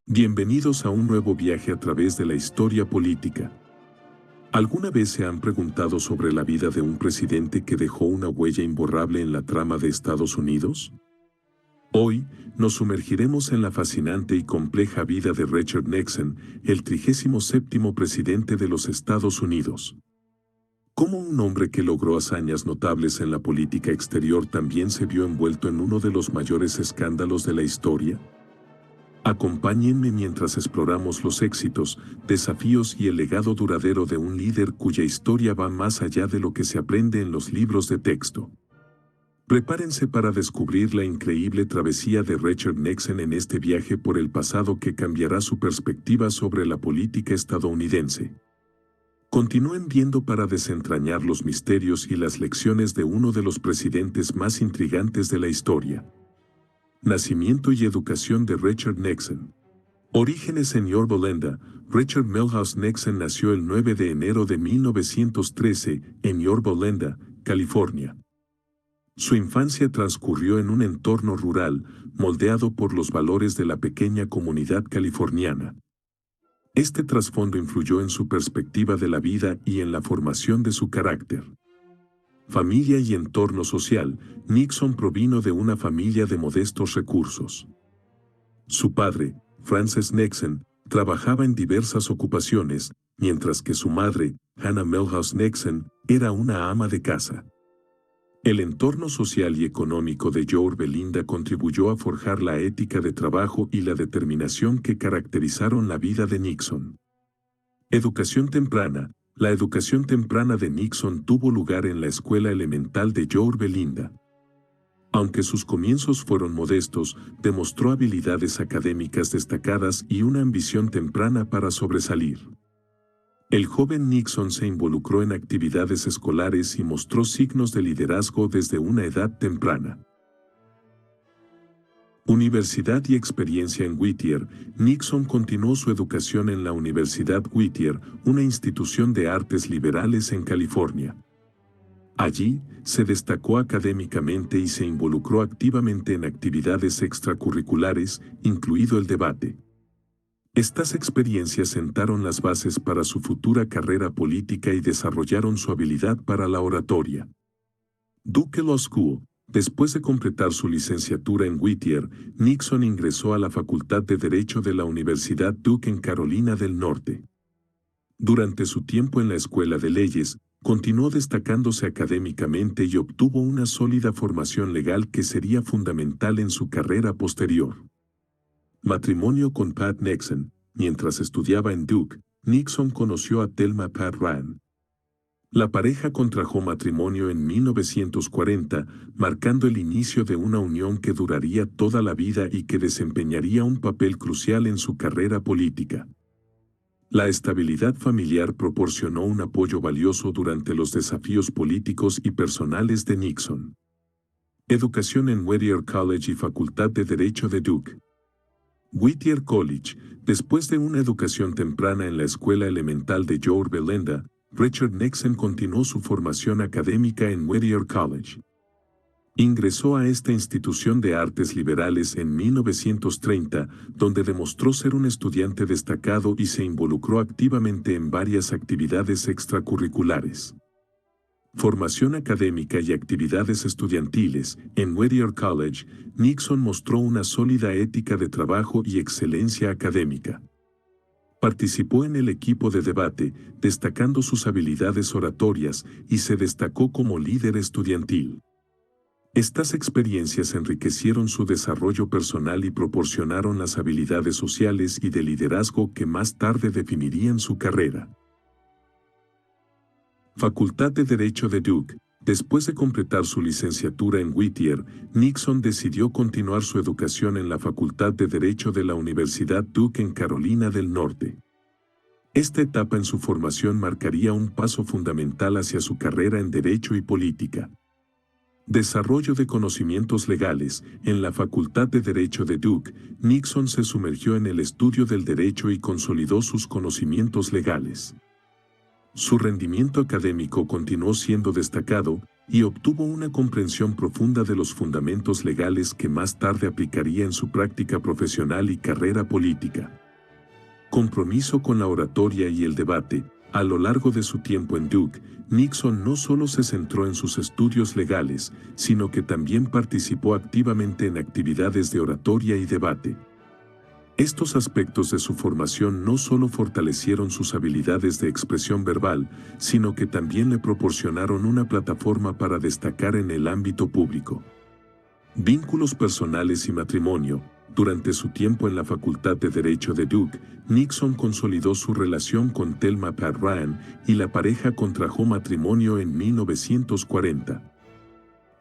Bienvenidos a un nuevo viaje a través de la historia política. ¿Alguna vez se han preguntado sobre la vida de un presidente que dejó una huella imborrable en la trama de Estados Unidos? Hoy, nos sumergiremos en la fascinante y compleja vida de Richard Nixon, el 37º presidente de los Estados Unidos. Cómo un hombre que logró hazañas notables en la política exterior también se vio envuelto en uno de los mayores escándalos de la historia. Acompáñenme mientras exploramos los éxitos, desafíos y el legado duradero de un líder cuya historia va más allá de lo que se aprende en los libros de texto. Prepárense para descubrir la increíble travesía de Richard Nixon en este viaje por el pasado que cambiará su perspectiva sobre la política estadounidense. Continúen viendo para desentrañar los misterios y las lecciones de uno de los presidentes más intrigantes de la historia. Nacimiento y educación de Richard Nixon. Orígenes en Yorba Linda. Richard Milhouse Nixon nació el 9 de enero de 1913 en Yorba Linda, California. Su infancia transcurrió en un entorno rural, moldeado por los valores de la pequeña comunidad californiana. Este trasfondo influyó en su perspectiva de la vida y en la formación de su carácter. Familia y entorno social. Nixon provino de una familia de modestos recursos. Su padre, Frances Nixon, trabajaba en diversas ocupaciones, mientras que su madre, Hannah Milhouse Nixon, era una ama de casa. El entorno social y económico de Yorba Linda contribuyó a forjar la ética de trabajo y la determinación que caracterizaron la vida de Nixon. Educación temprana. La educación temprana de Nixon tuvo lugar en la escuela elemental de Yorba Linda. Aunque sus comienzos fueron modestos, demostró habilidades académicas destacadas y una ambición temprana para sobresalir. El joven Nixon se involucró en actividades escolares y mostró signos de liderazgo desde una edad temprana. Universidad y experiencia en Whittier. Nixon continuó su educación en la Universidad Whittier, una institución de artes liberales en California. Allí, se destacó académicamente y se involucró activamente en actividades extracurriculares, incluido el debate. Estas experiencias sentaron las bases para su futura carrera política y desarrollaron su habilidad para la oratoria. Duke Law School. Después de completar su licenciatura en Whittier, Nixon ingresó a la Facultad de Derecho de la Universidad Duke en Carolina del Norte. Durante su tiempo en la Escuela de Leyes, continuó destacándose académicamente y obtuvo una sólida formación legal que sería fundamental en su carrera posterior. Matrimonio con Pat Nixon. Mientras estudiaba en Duke, Nixon conoció a Thelma Pat Rand. La pareja contrajo matrimonio en 1940, marcando el inicio de una unión que duraría toda la vida y que desempeñaría un papel crucial en su carrera política. La estabilidad familiar proporcionó un apoyo valioso durante los desafíos políticos y personales de Nixon. Educación en Whittier College y Facultad de Derecho de Duke. Whittier College. Después de una educación temprana en la escuela elemental de Yorba Linda, Richard Nixon continuó su formación académica en Whittier College. Ingresó a esta institución de artes liberales en 1930, donde demostró ser un estudiante destacado y se involucró activamente en varias actividades extracurriculares. Formación académica y actividades estudiantiles. En Whittier College, Nixon mostró una sólida ética de trabajo y excelencia académica. Participó en el equipo de debate, destacando sus habilidades oratorias, y se destacó como líder estudiantil. Estas experiencias enriquecieron su desarrollo personal y proporcionaron las habilidades sociales y de liderazgo que más tarde definirían su carrera. Facultad de Derecho de Duke. Después de completar su licenciatura en Whittier, Nixon decidió continuar su educación en la Facultad de Derecho de la Universidad Duke en Carolina del Norte. Esta etapa en su formación marcaría un paso fundamental hacia su carrera en Derecho y Política. Desarrollo de conocimientos legales. En la Facultad de Derecho de Duke, Nixon se sumergió en el estudio del derecho y consolidó sus conocimientos legales. Su rendimiento académico continuó siendo destacado, y obtuvo una comprensión profunda de los fundamentos legales que más tarde aplicaría en su práctica profesional y carrera política. Compromiso con la oratoria y el debate. A lo largo de su tiempo en Duke, Nixon no solo se centró en sus estudios legales, sino que también participó activamente en actividades de oratoria y debate. Estos aspectos de su formación no solo fortalecieron sus habilidades de expresión verbal, sino que también le proporcionaron una plataforma para destacar en el ámbito público. Vínculos personales y matrimonio. Durante su tiempo en la Facultad de Derecho de Duke, Nixon consolidó su relación con Thelma Pat Ryan y la pareja contrajo matrimonio en 1940.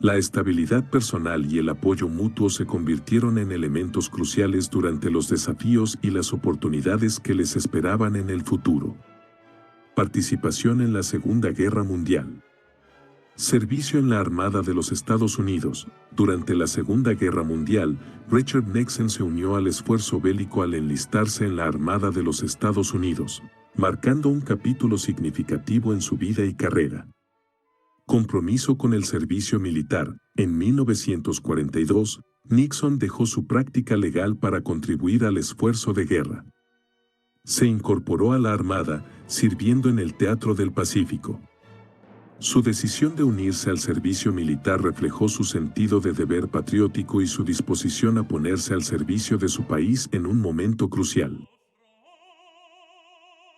La estabilidad personal y el apoyo mutuo se convirtieron en elementos cruciales durante los desafíos y las oportunidades que les esperaban en el futuro. Participación en la Segunda Guerra Mundial. Servicio en la Armada de los Estados Unidos. Durante la Segunda Guerra Mundial, Richard Nixon se unió al esfuerzo bélico al enlistarse en la Armada de los Estados Unidos, marcando un capítulo significativo en su vida y carrera. Compromiso con el servicio militar. En 1942, Nixon dejó su práctica legal para contribuir al esfuerzo de guerra. Se incorporó a la Armada, sirviendo en el Teatro del Pacífico. Su decisión de unirse al servicio militar reflejó su sentido de deber patriótico y su disposición a ponerse al servicio de su país en un momento crucial.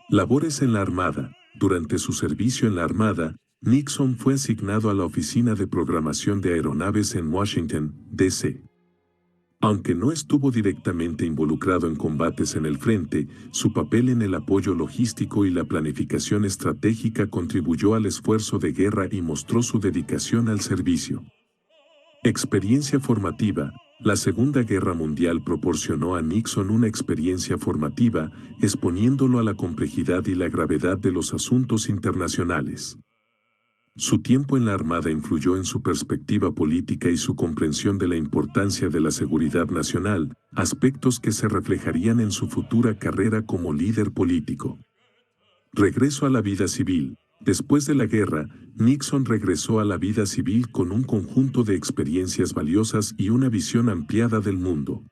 Labores en la Armada. Durante su servicio en la Armada, Nixon fue asignado a la Oficina de Programación de Aeronaves en Washington, D.C. Aunque no estuvo directamente involucrado en combates en el frente, su papel en el apoyo logístico y la planificación estratégica contribuyó al esfuerzo de guerra y mostró su dedicación al servicio. Experiencia formativa. La Segunda Guerra Mundial proporcionó a Nixon una experiencia formativa, exponiéndolo a la complejidad y la gravedad de los asuntos internacionales. Su tiempo en la Armada influyó en su perspectiva política y su comprensión de la importancia de la seguridad nacional, aspectos que se reflejarían en su futura carrera como líder político. Regreso a la vida civil. Después de la guerra, Nixon regresó a la vida civil con un conjunto de experiencias valiosas y una visión ampliada del mundo.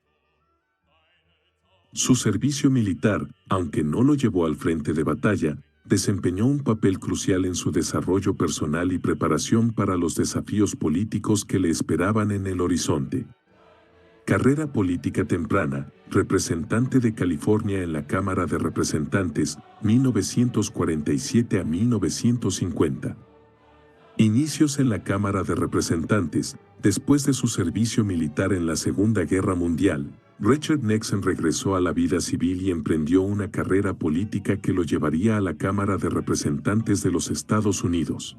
Su servicio militar, aunque no lo llevó al frente de batalla, desempeñó un papel crucial en su desarrollo personal y preparación para los desafíos políticos que le esperaban en el horizonte. Carrera política temprana. Representante de California en la Cámara de Representantes, 1947 a 1950. Inicios en la Cámara de Representantes. Después de su servicio militar en la Segunda Guerra Mundial, Richard Nixon regresó a la vida civil y emprendió una carrera política que lo llevaría a la Cámara de Representantes de los Estados Unidos.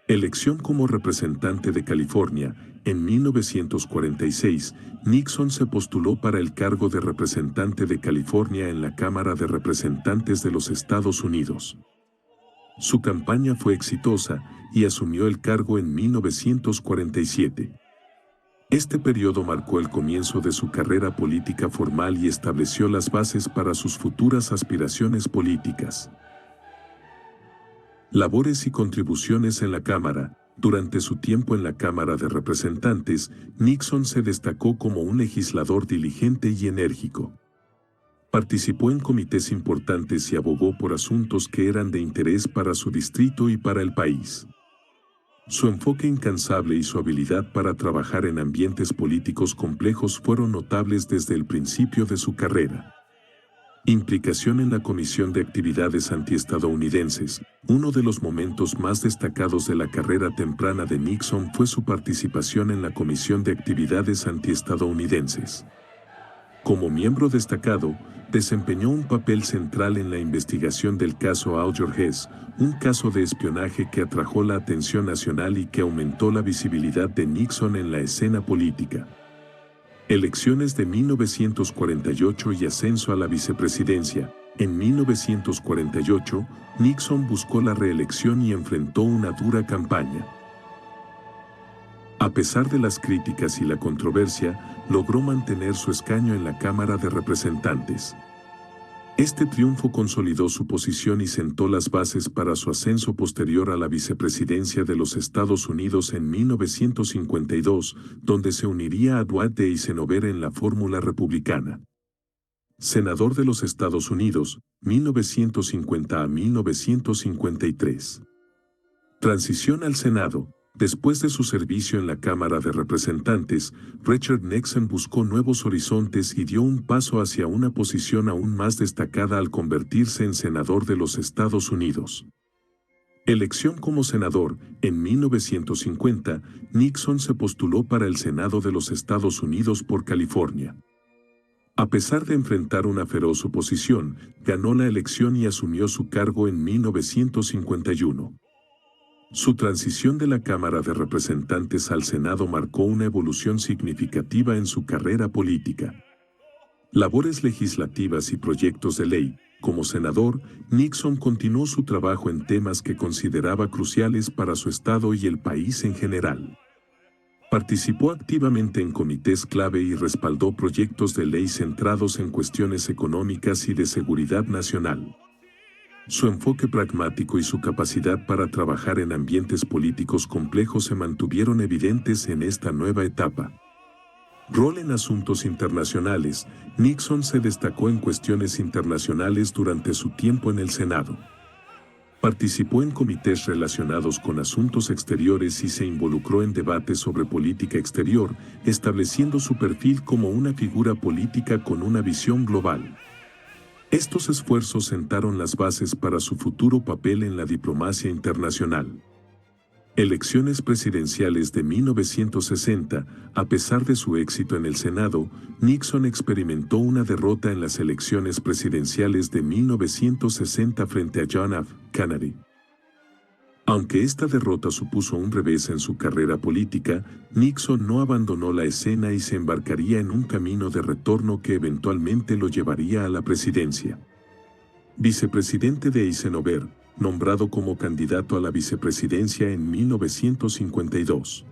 Elección como representante de California. En 1946, Nixon se postuló para el cargo de representante de California en la Cámara de Representantes de los Estados Unidos. Su campaña fue exitosa y asumió el cargo en 1947. Este periodo marcó el comienzo de su carrera política formal y estableció las bases para sus futuras aspiraciones políticas. Labores y contribuciones en la Cámara. Durante su tiempo en la Cámara de Representantes, Nixon se destacó como un legislador diligente y enérgico. Participó en comités importantes y abogó por asuntos que eran de interés para su distrito y para el país. Su enfoque incansable y su habilidad para trabajar en ambientes políticos complejos fueron notables desde el principio de su carrera. Implicación en la Comisión de Actividades Antiestadounidenses. Uno de los momentos más destacados de la carrera temprana de Nixon fue su participación en la Comisión de Actividades Antiestadounidenses. Como miembro destacado, desempeñó un papel central en la investigación del caso Alger Hess, un caso de espionaje que atrajo la atención nacional y que aumentó la visibilidad de Nixon en la escena política. Elecciones de 1948 y ascenso a la vicepresidencia. En 1948, Nixon buscó la reelección y enfrentó una dura campaña. A pesar de las críticas y la controversia, logró mantener su escaño en la Cámara de Representantes. Este triunfo consolidó su posición y sentó las bases para su ascenso posterior a la vicepresidencia de los Estados Unidos en 1952, donde se uniría a Dwight D. Eisenhower en la fórmula republicana. Senador de los Estados Unidos, 1950 a 1953. Transición al Senado. Después de su servicio en la Cámara de Representantes, Richard Nixon buscó nuevos horizontes y dio un paso hacia una posición aún más destacada al convertirse en senador de los Estados Unidos. Elección como senador. En 1950, Nixon se postuló para el Senado de los Estados Unidos por California. A pesar de enfrentar una feroz oposición, ganó la elección y asumió su cargo en 1951. Su transición de la Cámara de Representantes al Senado marcó una evolución significativa en su carrera política. Labores legislativas y proyectos de ley. Como senador, Nixon continuó su trabajo en temas que consideraba cruciales para su estado y el país en general. Participó activamente en comités clave y respaldó proyectos de ley centrados en cuestiones económicas y de seguridad nacional. Su enfoque pragmático y su capacidad para trabajar en ambientes políticos complejos se mantuvieron evidentes en esta nueva etapa. Rol en asuntos internacionales. Nixon se destacó en cuestiones internacionales durante su tiempo en el Senado. Participó en comités relacionados con asuntos exteriores y se involucró en debates sobre política exterior, estableciendo su perfil como una figura política con una visión global. Estos esfuerzos sentaron las bases para su futuro papel en la diplomacia internacional. Elecciones presidenciales de 1960. A pesar de su éxito en el Senado, Nixon experimentó una derrota en las elecciones presidenciales de 1960 frente a John F. Kennedy. Aunque esta derrota supuso un revés en su carrera política, Nixon no abandonó la escena y se embarcaría en un camino de retorno que eventualmente lo llevaría a la presidencia. Vicepresidente de Eisenhower, nombrado como candidato a la vicepresidencia en 1952.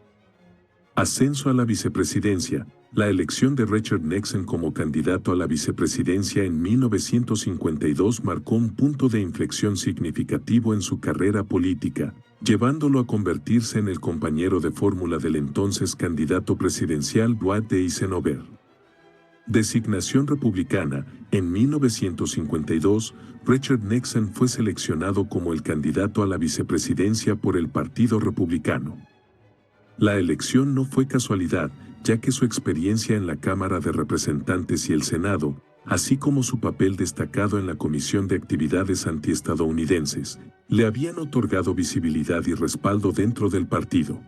Ascenso a la vicepresidencia. La elección de Richard Nixon como candidato a la vicepresidencia en 1952 marcó un punto de inflexión significativo en su carrera política, llevándolo a convertirse en el compañero de fórmula del entonces candidato presidencial Dwight D. Eisenhower. Designación republicana. En 1952, Richard Nixon fue seleccionado como el candidato a la vicepresidencia por el Partido Republicano. La elección no fue casualidad, ya que su experiencia en la Cámara de Representantes y el Senado, así como su papel destacado en la Comisión de Actividades Antiestadounidenses, le habían otorgado visibilidad y respaldo dentro del partido.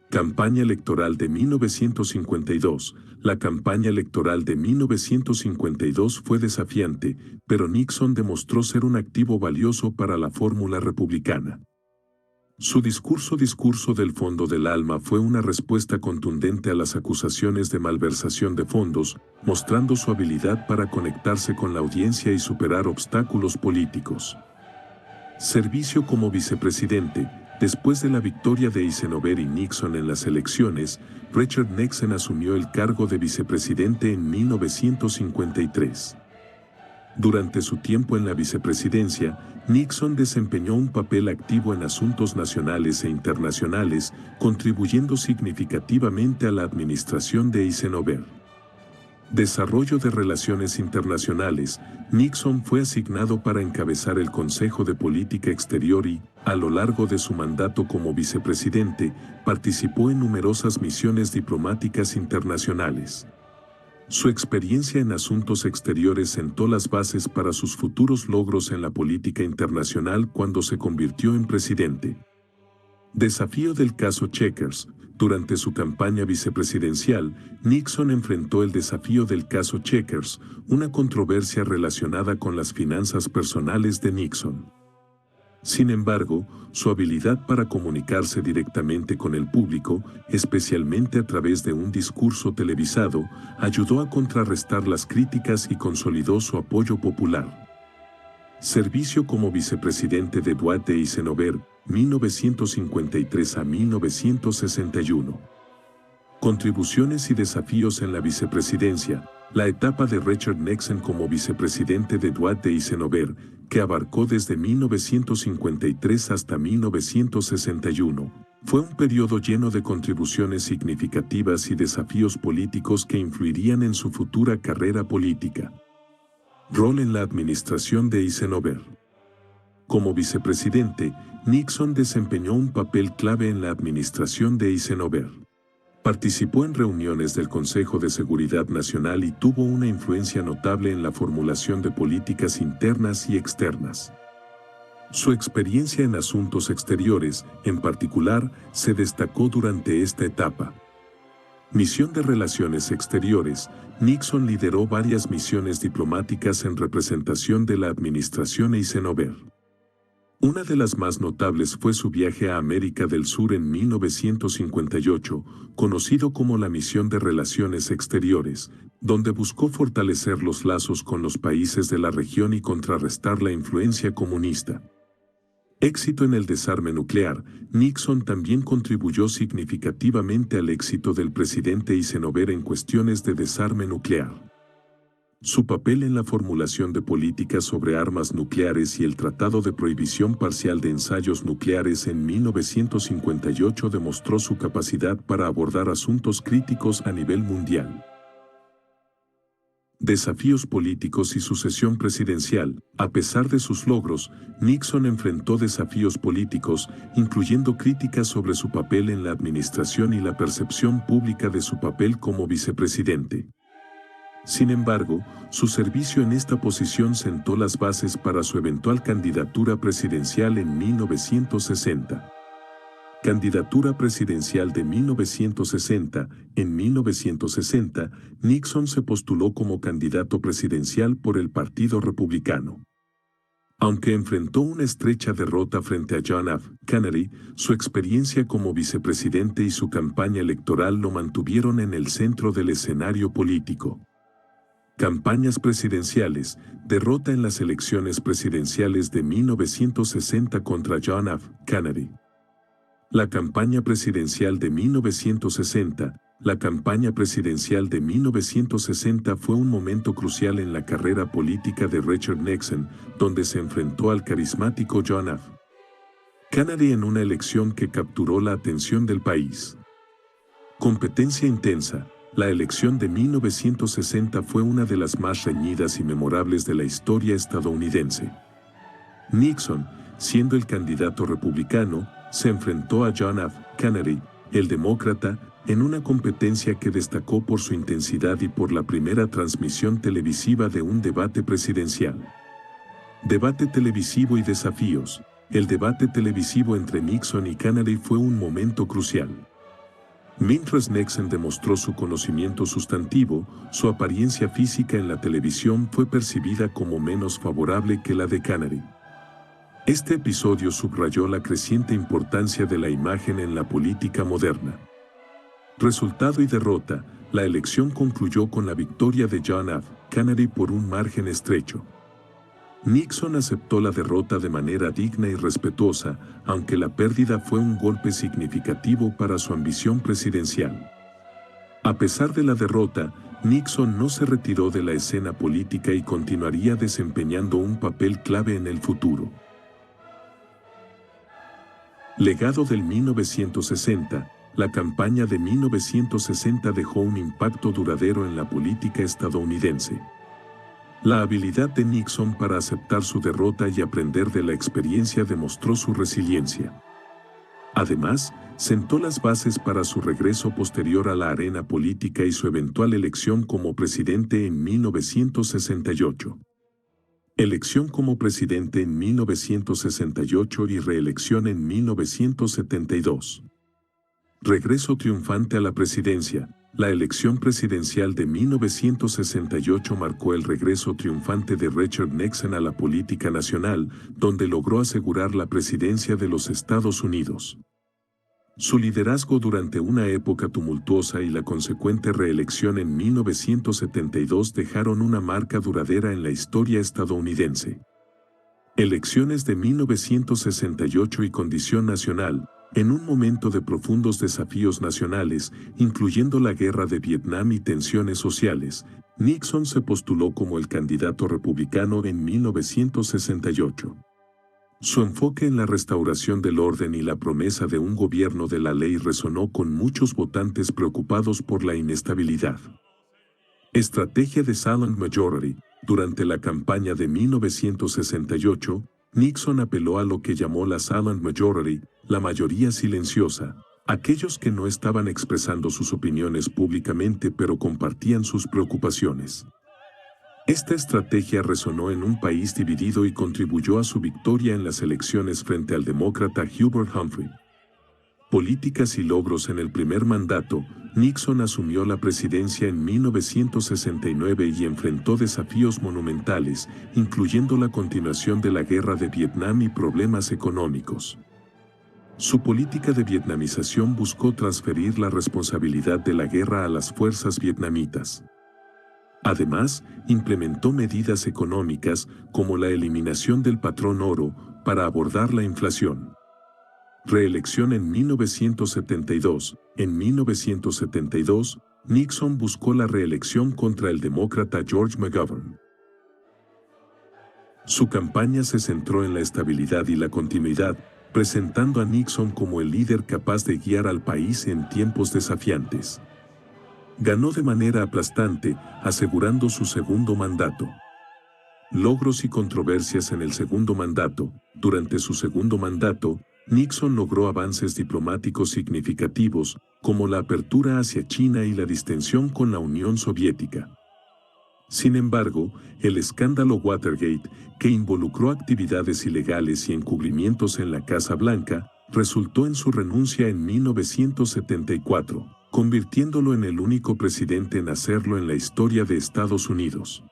Campaña electoral de 1952. La campaña electoral de 1952 fue desafiante, pero Nixon demostró ser un activo valioso para la fórmula republicana. Su discurso del fondo del alma fue una respuesta contundente a las acusaciones de malversación de fondos, mostrando su habilidad para conectarse con la audiencia y superar obstáculos políticos. Servicio como vicepresidente. Después de la victoria de Eisenhower y Nixon en las elecciones, Richard Nixon asumió el cargo de vicepresidente en 1953. Durante su tiempo en la vicepresidencia, Nixon desempeñó un papel activo en asuntos nacionales e internacionales, contribuyendo significativamente a la administración de Eisenhower. Desarrollo de relaciones internacionales. Nixon fue asignado para encabezar el Consejo de Política Exterior y, a lo largo de su mandato como vicepresidente, participó en numerosas misiones diplomáticas internacionales. Su experiencia en asuntos exteriores sentó las bases para sus futuros logros en la política internacional cuando se convirtió en presidente. Desafío del caso Chequers. Durante su campaña vicepresidencial, Nixon enfrentó el desafío del caso Chequers, una controversia relacionada con las finanzas personales de Nixon. Sin embargo, su habilidad para comunicarse directamente con el público, especialmente a través de un discurso televisado, ayudó a contrarrestar las críticas y consolidó su apoyo popular. Servicio como vicepresidente de Dwight D. Eisenhower, 1953 a 1961. Contribuciones y desafíos en la vicepresidencia. La etapa de Richard Nixon como vicepresidente de Dwight Eisenhower, que abarcó desde 1953 hasta 1961, fue un periodo lleno de contribuciones significativas y desafíos políticos que influirían en su futura carrera política. Rol en la administración de Eisenhower. Como vicepresidente, Nixon desempeñó un papel clave en la administración de Eisenhower. Participó en reuniones del Consejo de Seguridad Nacional y tuvo una influencia notable en la formulación de políticas internas y externas. Su experiencia en asuntos exteriores, en particular, se destacó durante esta etapa. Misión de Relaciones Exteriores. Nixon lideró varias misiones diplomáticas en representación de la administración Eisenhower. Una de las más notables fue su viaje a América del Sur en 1958, conocido como la Misión de Relaciones Exteriores, donde buscó fortalecer los lazos con los países de la región y contrarrestar la influencia comunista. Éxito en el desarme nuclear. Nixon también contribuyó significativamente al éxito del presidente Eisenhower en cuestiones de desarme nuclear. Su papel en la formulación de políticas sobre armas nucleares y el Tratado de Prohibición Parcial de Ensayos Nucleares en 1958 demostró su capacidad para abordar asuntos críticos a nivel mundial. Desafíos políticos y sucesión presidencial. A pesar de sus logros, Nixon enfrentó desafíos políticos, incluyendo críticas sobre su papel en la administración y la percepción pública de su papel como vicepresidente. Sin embargo, su servicio en esta posición sentó las bases para su eventual candidatura presidencial en 1960. Candidatura presidencial de 1960. En 1960, Nixon se postuló como candidato presidencial por el Partido Republicano. Aunque enfrentó una estrecha derrota frente a John F. Kennedy, su experiencia como vicepresidente y su campaña electoral lo mantuvieron en el centro del escenario político. Campañas presidenciales. Derrota en las elecciones presidenciales de 1960 contra John F. Kennedy. La campaña presidencial de 1960. La campaña presidencial de 1960 fue un momento crucial en la carrera política de Richard Nixon, donde se enfrentó al carismático John F. Kennedy en una elección que capturó la atención del país. Competencia intensa. La elección de 1960 fue una de las más reñidas y memorables de la historia estadounidense. Nixon, siendo el candidato republicano, se enfrentó a John F. Kennedy, el demócrata, en una competencia que destacó por su intensidad y por la primera transmisión televisiva de un debate presidencial. Debate televisivo y desafíos. El debate televisivo entre Nixon y Kennedy fue un momento crucial. Mientras Nixon demostró su conocimiento sustantivo, su apariencia física en la televisión fue percibida como menos favorable que la de Kennedy. Este episodio subrayó la creciente importancia de la imagen en la política moderna. Resultado y derrota. La elección concluyó con la victoria de John F. Kennedy por un margen estrecho. Nixon aceptó la derrota de manera digna y respetuosa, aunque la pérdida fue un golpe significativo para su ambición presidencial. A pesar de la derrota, Nixon no se retiró de la escena política y continuaría desempeñando un papel clave en el futuro. Legado del 1960. La campaña de 1960 dejó un impacto duradero en la política estadounidense. La habilidad de Nixon para aceptar su derrota y aprender de la experiencia demostró su resiliencia. Además, sentó las bases para su regreso posterior a la arena política y su eventual elección como presidente en 1968. Elección como presidente en 1968 y reelección en 1972. Regreso triunfante a la presidencia. La elección presidencial de 1968 marcó el regreso triunfante de Richard Nixon a la política nacional, donde logró asegurar la presidencia de los Estados Unidos. Su liderazgo durante una época tumultuosa y la consecuente reelección en 1972 dejaron una marca duradera en la historia estadounidense. Elecciones de 1968 y condición nacional. En un momento de profundos desafíos nacionales, incluyendo la guerra de Vietnam y tensiones sociales, Nixon se postuló como el candidato republicano en 1968. Su enfoque en la restauración del orden y la promesa de un gobierno de la ley resonó con muchos votantes preocupados por la inestabilidad. Estrategia de Silent Majority. Durante la campaña de 1968, Nixon apeló a lo que llamó la Silent Majority, la mayoría silenciosa, aquellos que no estaban expresando sus opiniones públicamente pero compartían sus preocupaciones. Esta estrategia resonó en un país dividido y contribuyó a su victoria en las elecciones frente al demócrata Hubert Humphrey. Políticas y logros en el primer mandato. Nixon asumió la presidencia en 1969 y enfrentó desafíos monumentales, incluyendo la continuación de la guerra de Vietnam y problemas económicos. Su política de vietnamización buscó transferir la responsabilidad de la guerra a las fuerzas vietnamitas. Además, implementó medidas económicas como la eliminación del patrón oro para abordar la inflación. Reelección en 1972. En 1972, Nixon buscó la reelección contra el demócrata George McGovern. Su campaña se centró en la estabilidad y la continuidad, presentando a Nixon como el líder capaz de guiar al país en tiempos desafiantes. Ganó de manera aplastante, asegurando su segundo mandato. Logros y controversias en el segundo mandato. Durante su segundo mandato, Nixon logró avances diplomáticos significativos, como la apertura hacia China y la distensión con la Unión Soviética. Sin embargo, el escándalo Watergate, que involucró actividades ilegales y encubrimientos en la Casa Blanca, resultó en su renuncia en 1974, convirtiéndolo en el único presidente en hacerlo en la historia de Estados Unidos.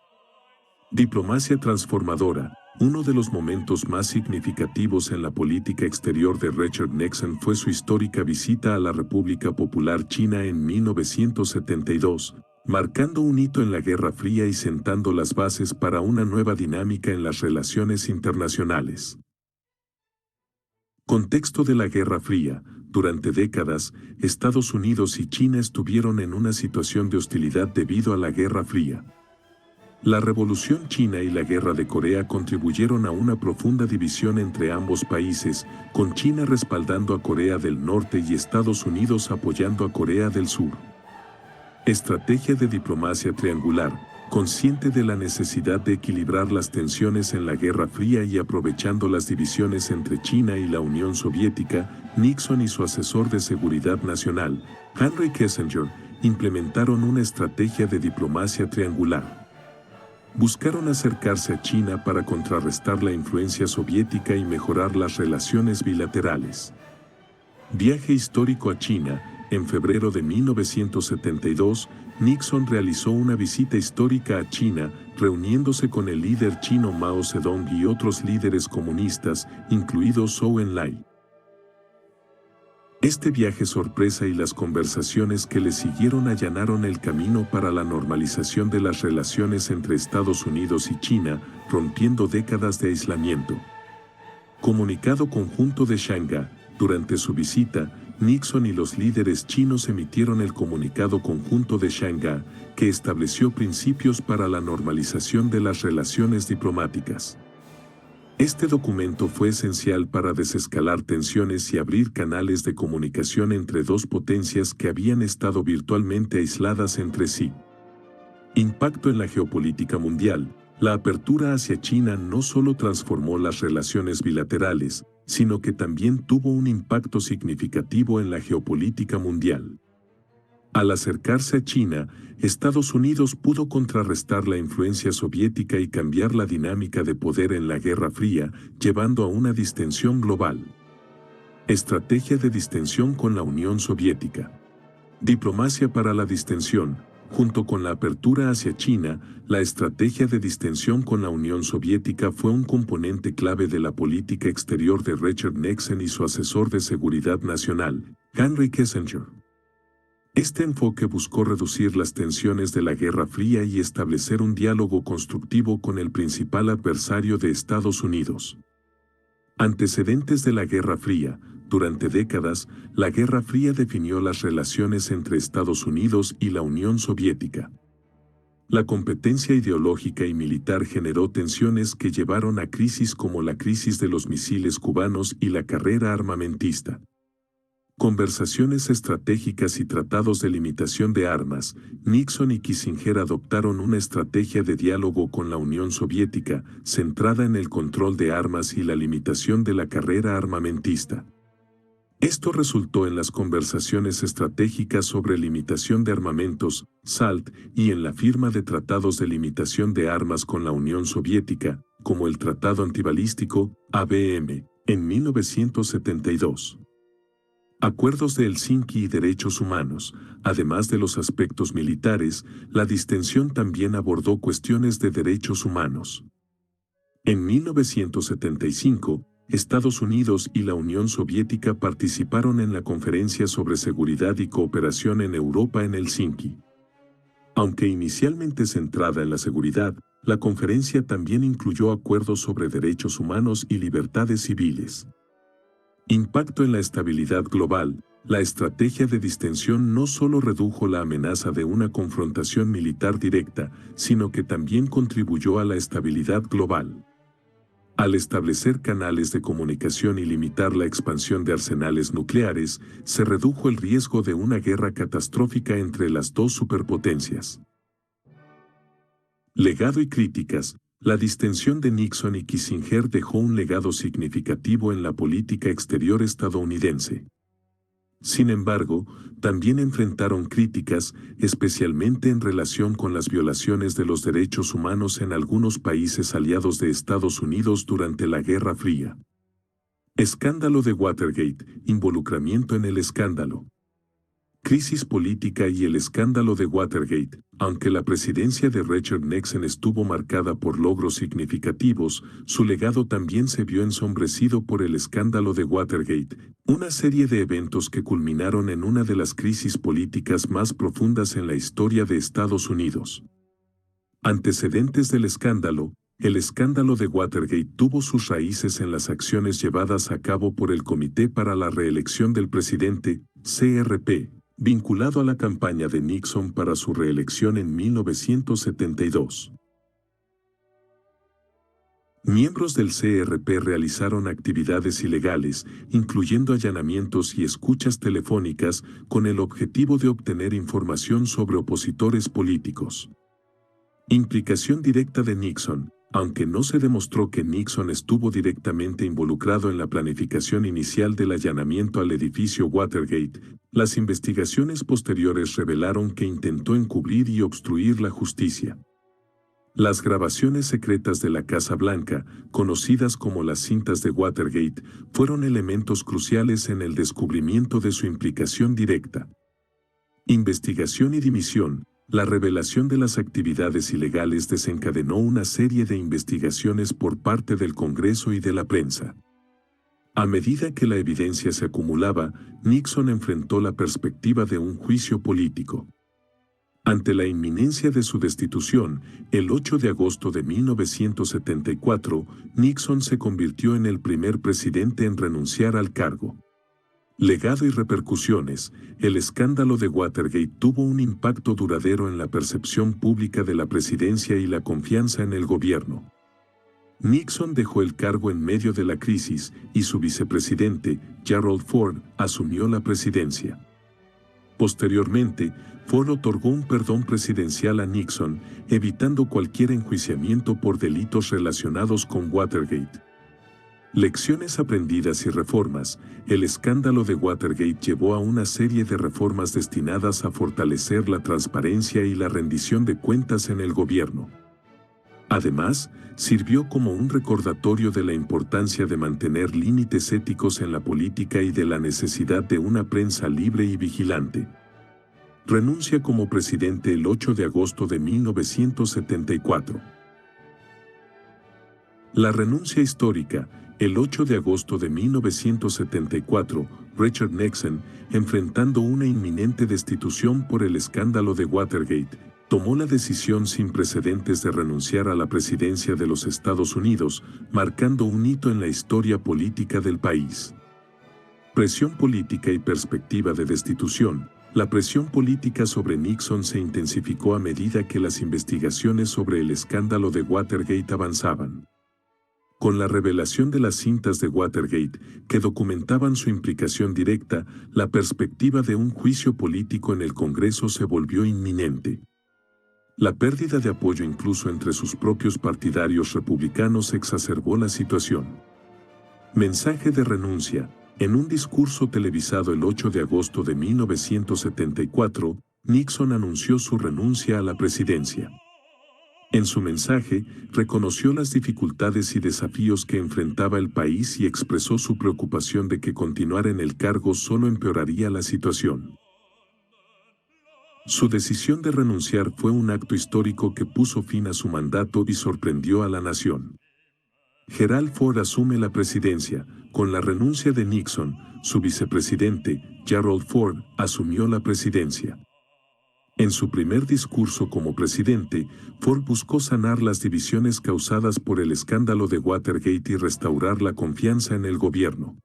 Diplomacia transformadora. Uno de los momentos más significativos en la política exterior de Richard Nixon fue su histórica visita a la República Popular China en 1972, marcando un hito en la Guerra Fría y sentando las bases para una nueva dinámica en las relaciones internacionales. Contexto de la Guerra Fría. Durante décadas, Estados Unidos y China estuvieron en una situación de hostilidad debido a la Guerra Fría. La Revolución China y la Guerra de Corea contribuyeron a una profunda división entre ambos países, con China respaldando a Corea del Norte y Estados Unidos apoyando a Corea del Sur. Estrategia de diplomacia triangular. Consciente de la necesidad de equilibrar las tensiones en la Guerra Fría y aprovechando las divisiones entre China y la Unión Soviética, Nixon y su asesor de seguridad nacional, Henry Kissinger, implementaron una estrategia de diplomacia triangular. Buscaron acercarse a China para contrarrestar la influencia soviética y mejorar las relaciones bilaterales. Viaje histórico a China. En febrero de 1972, Nixon realizó una visita histórica a China, reuniéndose con el líder chino Mao Zedong y otros líderes comunistas, incluido Zhou Enlai. Este viaje sorpresa y las conversaciones que le siguieron allanaron el camino para la normalización de las relaciones entre Estados Unidos y China, rompiendo décadas de aislamiento. Comunicado conjunto de Shanghái. Durante su visita, Nixon y los líderes chinos emitieron el Comunicado Conjunto de Shanghái, que estableció principios para la normalización de las relaciones diplomáticas. Este documento fue esencial para desescalar tensiones y abrir canales de comunicación entre dos potencias que habían estado virtualmente aisladas entre sí. Impacto en la geopolítica mundial. La apertura hacia China no solo transformó las relaciones bilaterales, sino que también tuvo un impacto significativo en la geopolítica mundial. Al acercarse a China, Estados Unidos pudo contrarrestar la influencia soviética y cambiar la dinámica de poder en la Guerra Fría, llevando a una distensión global. Estrategia de distensión con la Unión Soviética. Diplomacia para la distensión. Junto con la apertura hacia China, la estrategia de distensión con la Unión Soviética fue un componente clave de la política exterior de Richard Nixon y su asesor de seguridad nacional, Henry Kissinger. Este enfoque buscó reducir las tensiones de la Guerra Fría y establecer un diálogo constructivo con el principal adversario de Estados Unidos. Antecedentes de la Guerra Fría. Durante décadas, la Guerra Fría definió las relaciones entre Estados Unidos y la Unión Soviética. La competencia ideológica y militar generó tensiones que llevaron a crisis como la crisis de los misiles cubanos y la carrera armamentista. Conversaciones estratégicas y tratados de limitación de armas. Nixon y Kissinger adoptaron una estrategia de diálogo con la Unión Soviética, centrada en el control de armas y la limitación de la carrera armamentista. Esto resultó en las conversaciones estratégicas sobre limitación de armamentos, SALT, y en la firma de tratados de limitación de armas con la Unión Soviética, como el Tratado Antibalístico, ABM, en 1972. Acuerdos de Helsinki y derechos humanos. Además de los aspectos militares, la distensión también abordó cuestiones de derechos humanos. En 1975, Estados Unidos y la Unión Soviética participaron en la Conferencia sobre Seguridad y Cooperación en Europa en Helsinki. Aunque inicialmente centrada en la seguridad, la conferencia también incluyó acuerdos sobre derechos humanos y libertades civiles. Impacto en la estabilidad global. La estrategia de distensión no solo redujo la amenaza de una confrontación militar directa, sino que también contribuyó a la estabilidad global. Al establecer canales de comunicación y limitar la expansión de arsenales nucleares, se redujo el riesgo de una guerra catastrófica entre las dos superpotencias. Legado y críticas. La distensión de Nixon y Kissinger dejó un legado significativo en la política exterior estadounidense. Sin embargo, también enfrentaron críticas, especialmente en relación con las violaciones de los derechos humanos en algunos países aliados de Estados Unidos durante la Guerra Fría. Escándalo de Watergate. Involucramiento en el escándalo. Crisis política y el escándalo de Watergate. Aunque la presidencia de Richard Nixon estuvo marcada por logros significativos, su legado también se vio ensombrecido por el escándalo de Watergate, una serie de eventos que culminaron en una de las crisis políticas más profundas en la historia de Estados Unidos. Antecedentes del escándalo. El escándalo de Watergate tuvo sus raíces en las acciones llevadas a cabo por el Comité para la Reelección del Presidente, CRP, vinculado a la campaña de Nixon para su reelección en 1972. Miembros del CRP realizaron actividades ilegales, incluyendo allanamientos y escuchas telefónicas, con el objetivo de obtener información sobre opositores políticos. Implicación directa de Nixon. Aunque no se demostró que Nixon estuvo directamente involucrado en la planificación inicial del allanamiento al edificio Watergate, las investigaciones posteriores revelaron que intentó encubrir y obstruir la justicia. Las grabaciones secretas de la Casa Blanca, conocidas como las cintas de Watergate, fueron elementos cruciales en el descubrimiento de su implicación directa. Investigación y dimisión. La revelación de las actividades ilegales desencadenó una serie de investigaciones por parte del Congreso y de la prensa. A medida que la evidencia se acumulaba, Nixon enfrentó la perspectiva de un juicio político. Ante la inminencia de su destitución, el 8 de agosto de 1974, Nixon se convirtió en el primer presidente en renunciar al cargo. Legado y repercusiones. El escándalo de Watergate tuvo un impacto duradero en la percepción pública de la presidencia y la confianza en el gobierno. Nixon dejó el cargo en medio de la crisis y su vicepresidente, Gerald Ford, asumió la presidencia. Posteriormente, Ford otorgó un perdón presidencial a Nixon, evitando cualquier enjuiciamiento por delitos relacionados con Watergate. Lecciones aprendidas y reformas. El escándalo de Watergate llevó a una serie de reformas destinadas a fortalecer la transparencia y la rendición de cuentas en el gobierno. Además, sirvió como un recordatorio de la importancia de mantener límites éticos en la política y de la necesidad de una prensa libre y vigilante. Renuncia como presidente el 8 de agosto de 1974. La renuncia histórica. El 8 de agosto de 1974, Richard Nixon, enfrentando una inminente destitución por el escándalo de Watergate, tomó la decisión sin precedentes de renunciar a la presidencia de los Estados Unidos, marcando un hito en la historia política del país. Presión política y perspectiva de destitución. La presión política sobre Nixon se intensificó a medida que las investigaciones sobre el escándalo de Watergate avanzaban. Con la revelación de las cintas de Watergate, que documentaban su implicación directa, la perspectiva de un juicio político en el Congreso se volvió inminente. La pérdida de apoyo incluso entre sus propios partidarios republicanos exacerbó la situación. Mensaje de renuncia. En un discurso televisado el 8 de agosto de 1974, Nixon anunció su renuncia a la presidencia. En su mensaje, reconoció las dificultades y desafíos que enfrentaba el país y expresó su preocupación de que continuar en el cargo solo empeoraría la situación. Su decisión de renunciar fue un acto histórico que puso fin a su mandato y sorprendió a la nación. Gerald Ford asume la presidencia. Con la renuncia de Nixon, su vicepresidente, Gerald Ford, asumió la presidencia. En su primer discurso como presidente, Ford buscó sanar las divisiones causadas por el escándalo de Watergate y restaurar la confianza en el gobierno.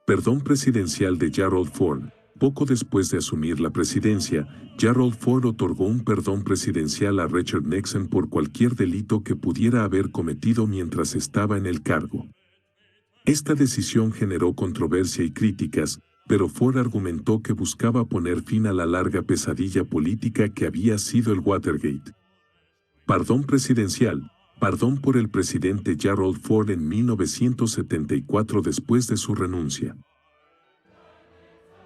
Perdón presidencial de Gerald Ford. Poco después de asumir la presidencia, Gerald Ford otorgó un perdón presidencial a Richard Nixon por cualquier delito que pudiera haber cometido mientras estaba en el cargo. Esta decisión generó controversia y críticas, pero Ford argumentó que buscaba poner fin a la larga pesadilla política que había sido el Watergate. Perdón presidencial. Perdón por el presidente Gerald Ford en 1974 después de su renuncia.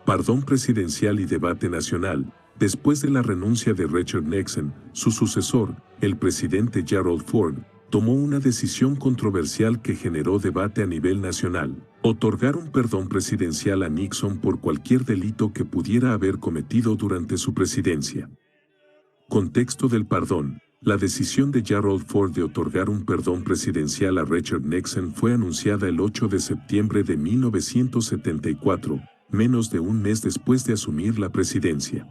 Perdón presidencial y debate nacional. Después de la renuncia de Richard Nixon, su sucesor, el presidente Gerald Ford, tomó una decisión controversial que generó debate a nivel nacional: otorgar un perdón presidencial a Nixon por cualquier delito que pudiera haber cometido durante su presidencia. Contexto del perdón. La decisión de Gerald Ford de otorgar un perdón presidencial a Richard Nixon fue anunciada el 8 de septiembre de 1974, menos de un mes después de asumir la presidencia.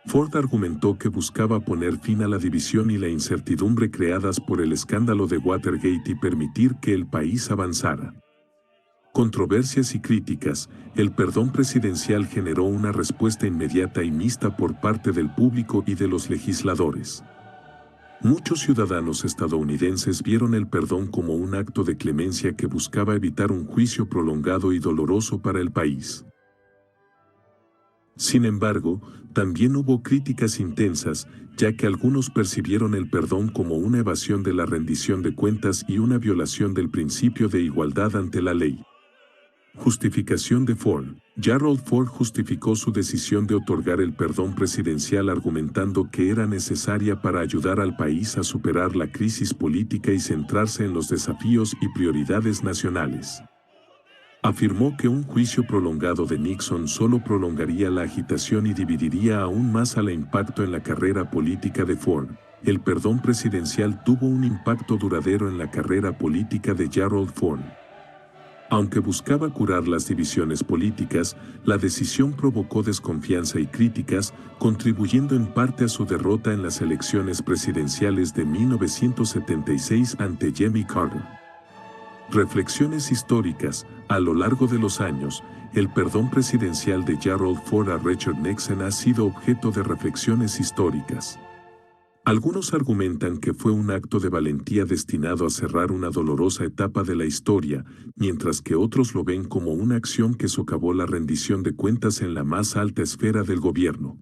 Ford argumentó que buscaba poner fin a la división y la incertidumbre creadas por el escándalo de Watergate y permitir que el país avanzara. Controversias y críticas. El perdón presidencial generó una respuesta inmediata y mixta por parte del público y de los legisladores. Muchos ciudadanos estadounidenses vieron el perdón como un acto de clemencia que buscaba evitar un juicio prolongado y doloroso para el país. Sin embargo, también hubo críticas intensas, ya que algunos percibieron el perdón como una evasión de la rendición de cuentas y una violación del principio de igualdad ante la ley. Justificación de Ford. Gerald Ford justificó su decisión de otorgar el perdón presidencial argumentando que era necesaria para ayudar al país a superar la crisis política y centrarse en los desafíos y prioridades nacionales. Afirmó que un juicio prolongado de Nixon solo prolongaría la agitación y dividiría aún más al impacto en la carrera política de Ford. El perdón presidencial tuvo un impacto duradero en la carrera política de Gerald Ford. Aunque buscaba curar las divisiones políticas, la decisión provocó desconfianza y críticas, contribuyendo en parte a su derrota en las elecciones presidenciales de 1976 ante Jimmy Carter. Reflexiones históricas. A lo largo de los años, el perdón presidencial de Gerald Ford a Richard Nixon ha sido objeto de reflexiones históricas. Algunos argumentan que fue un acto de valentía destinado a cerrar una dolorosa etapa de la historia, mientras que otros lo ven como una acción que socavó la rendición de cuentas en la más alta esfera del gobierno.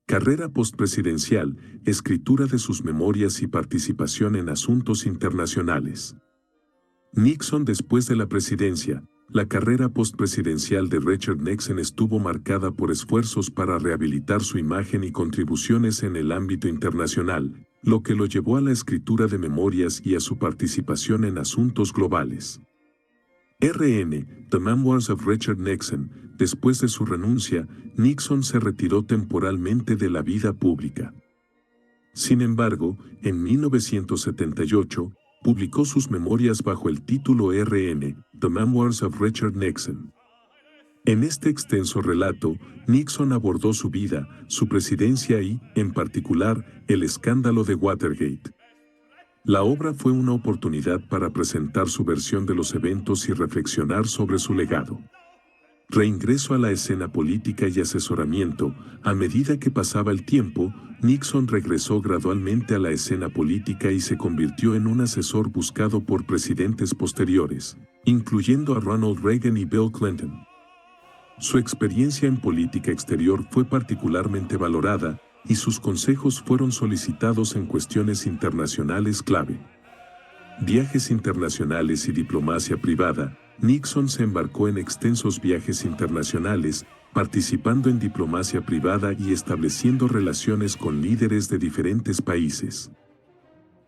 Carrera postpresidencial, escritura de sus memorias y participación en asuntos internacionales. Nixon después de la presidencia. La carrera postpresidencial de Richard Nixon estuvo marcada por esfuerzos para rehabilitar su imagen y contribuciones en el ámbito internacional, lo que lo llevó a la escritura de memorias y a su participación en asuntos globales. R.N. The Memoirs of Richard Nixon. Después de su renuncia, Nixon se retiró temporalmente de la vida pública. Sin embargo, en 1978, publicó sus memorias bajo el título R.N., The Memoirs of Richard Nixon. En este extenso relato, Nixon abordó su vida, su presidencia y, en particular, el escándalo de Watergate. La obra fue una oportunidad para presentar su versión de los eventos y reflexionar sobre su legado. Reingreso a la escena política y asesoramiento. A medida que pasaba el tiempo, Nixon regresó gradualmente a la escena política y se convirtió en un asesor buscado por presidentes posteriores, incluyendo a Ronald Reagan y Bill Clinton. Su experiencia en política exterior fue particularmente valorada, y sus consejos fueron solicitados en cuestiones internacionales clave. Viajes internacionales y diplomacia privada. Nixon se embarcó en extensos viajes internacionales, participando en diplomacia privada y estableciendo relaciones con líderes de diferentes países.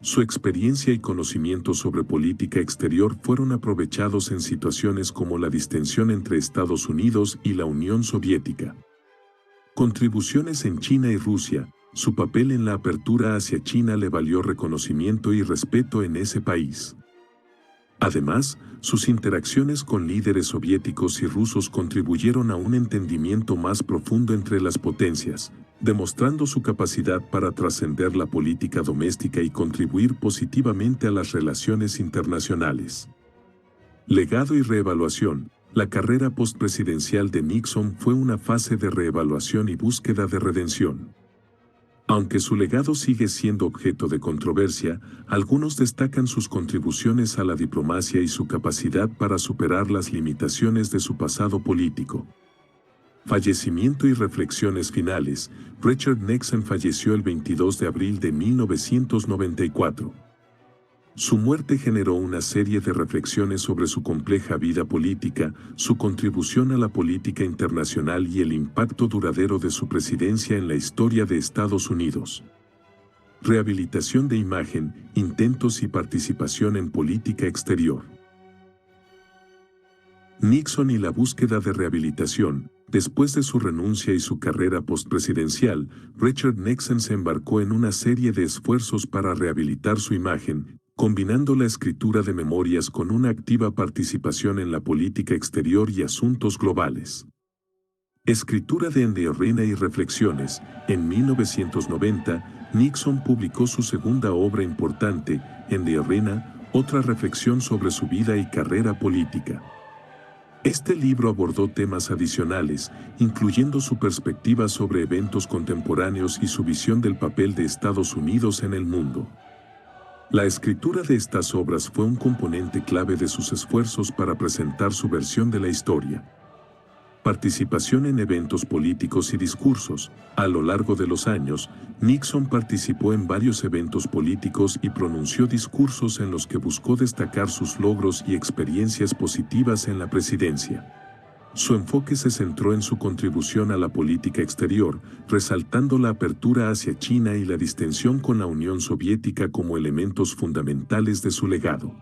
Su experiencia y conocimiento sobre política exterior fueron aprovechados en situaciones como la distensión entre Estados Unidos y la Unión Soviética. Contribuciones en China y Rusia. Su papel en la apertura hacia China le valió reconocimiento y respeto en ese país. Además, sus interacciones con líderes soviéticos y rusos contribuyeron a un entendimiento más profundo entre las potencias, demostrando su capacidad para trascender la política doméstica y contribuir positivamente a las relaciones internacionales. Legado y reevaluación. La carrera postpresidencial de Nixon fue una fase de reevaluación y búsqueda de redención. Aunque su legado sigue siendo objeto de controversia, algunos destacan sus contribuciones a la diplomacia y su capacidad para superar las limitaciones de su pasado político. Fallecimiento y reflexiones finales. Richard Nixon falleció el 22 de abril de 1994. Su muerte generó una serie de reflexiones sobre su compleja vida política, su contribución a la política internacional y el impacto duradero de su presidencia en la historia de Estados Unidos. Rehabilitación de imagen, intentos y participación en política exterior. Nixon y la búsqueda de rehabilitación. Después de su renuncia y su carrera postpresidencial, Richard Nixon se embarcó en una serie de esfuerzos para rehabilitar su imagen, combinando la escritura de memorias con una activa participación en la política exterior y asuntos globales. Escritura de En the Arena y reflexiones. En 1990, Nixon publicó su segunda obra importante, En the Arena, otra reflexión sobre su vida y carrera política. Este libro abordó temas adicionales, incluyendo su perspectiva sobre eventos contemporáneos y su visión del papel de Estados Unidos en el mundo. La escritura de estas obras fue un componente clave de sus esfuerzos para presentar su versión de la historia. Participación en eventos políticos y discursos. A lo largo de los años, Nixon participó en varios eventos políticos y pronunció discursos en los que buscó destacar sus logros y experiencias positivas en la presidencia. Su enfoque se centró en su contribución a la política exterior, resaltando la apertura hacia China y la distensión con la Unión Soviética como elementos fundamentales de su legado.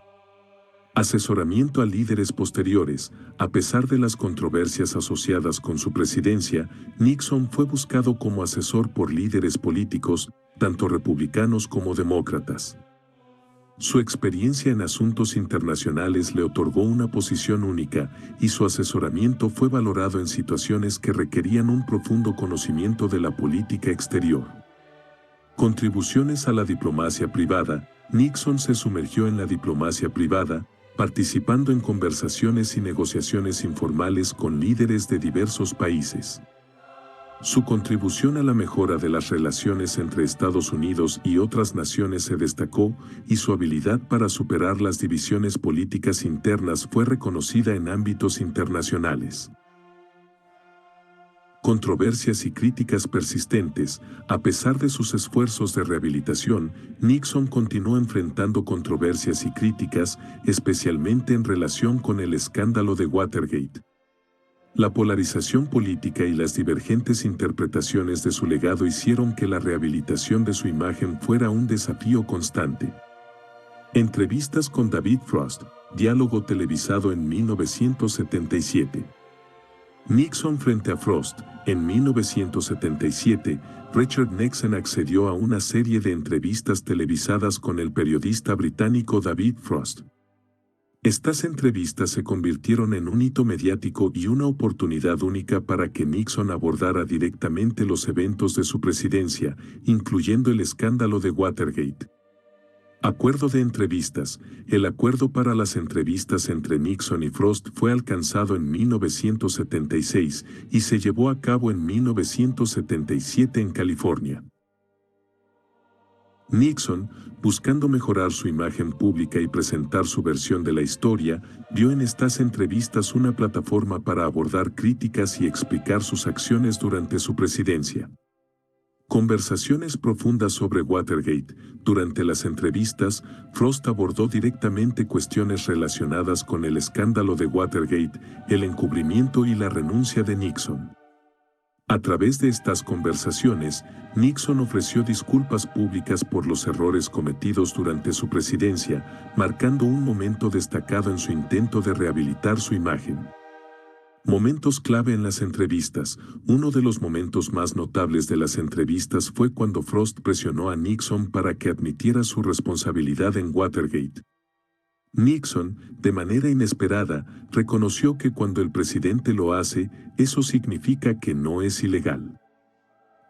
Asesoramiento a líderes posteriores. A pesar de las controversias asociadas con su presidencia, Nixon fue buscado como asesor por líderes políticos, tanto republicanos como demócratas. Su experiencia en asuntos internacionales le otorgó una posición única, y su asesoramiento fue valorado en situaciones que requerían un profundo conocimiento de la política exterior. Contribuciones a la diplomacia privada. Nixon se sumergió en la diplomacia privada, participando en conversaciones y negociaciones informales con líderes de diversos países. Su contribución a la mejora de las relaciones entre Estados Unidos y otras naciones se destacó, y su habilidad para superar las divisiones políticas internas fue reconocida en ámbitos internacionales. Controversias y críticas persistentes. A pesar de sus esfuerzos de rehabilitación, Nixon continuó enfrentando controversias y críticas, especialmente en relación con el escándalo de Watergate. La polarización política y las divergentes interpretaciones de su legado hicieron que la rehabilitación de su imagen fuera un desafío constante. Entrevistas con David Frost, diálogo televisado en 1977. Nixon frente a Frost. En 1977, Richard Nixon accedió a una serie de entrevistas televisadas con el periodista británico David Frost. Estas entrevistas se convirtieron en un hito mediático y una oportunidad única para que Nixon abordara directamente los eventos de su presidencia, incluyendo el escándalo de Watergate. Acuerdo de entrevistas. El acuerdo para las entrevistas entre Nixon y Frost fue alcanzado en 1976 y se llevó a cabo en 1977 en California. Nixon, buscando mejorar su imagen pública y presentar su versión de la historia, vio en estas entrevistas una plataforma para abordar críticas y explicar sus acciones durante su presidencia. Conversaciones profundas sobre Watergate. Durante las entrevistas, Frost abordó directamente cuestiones relacionadas con el escándalo de Watergate, el encubrimiento y la renuncia de Nixon. A través de estas conversaciones, Nixon ofreció disculpas públicas por los errores cometidos durante su presidencia, marcando un momento destacado en su intento de rehabilitar su imagen. Momentos clave en las entrevistas. Uno de los momentos más notables de las entrevistas fue cuando Frost presionó a Nixon para que admitiera su responsabilidad en Watergate. Nixon, de manera inesperada, reconoció que cuando el presidente lo hace, eso significa que no es ilegal.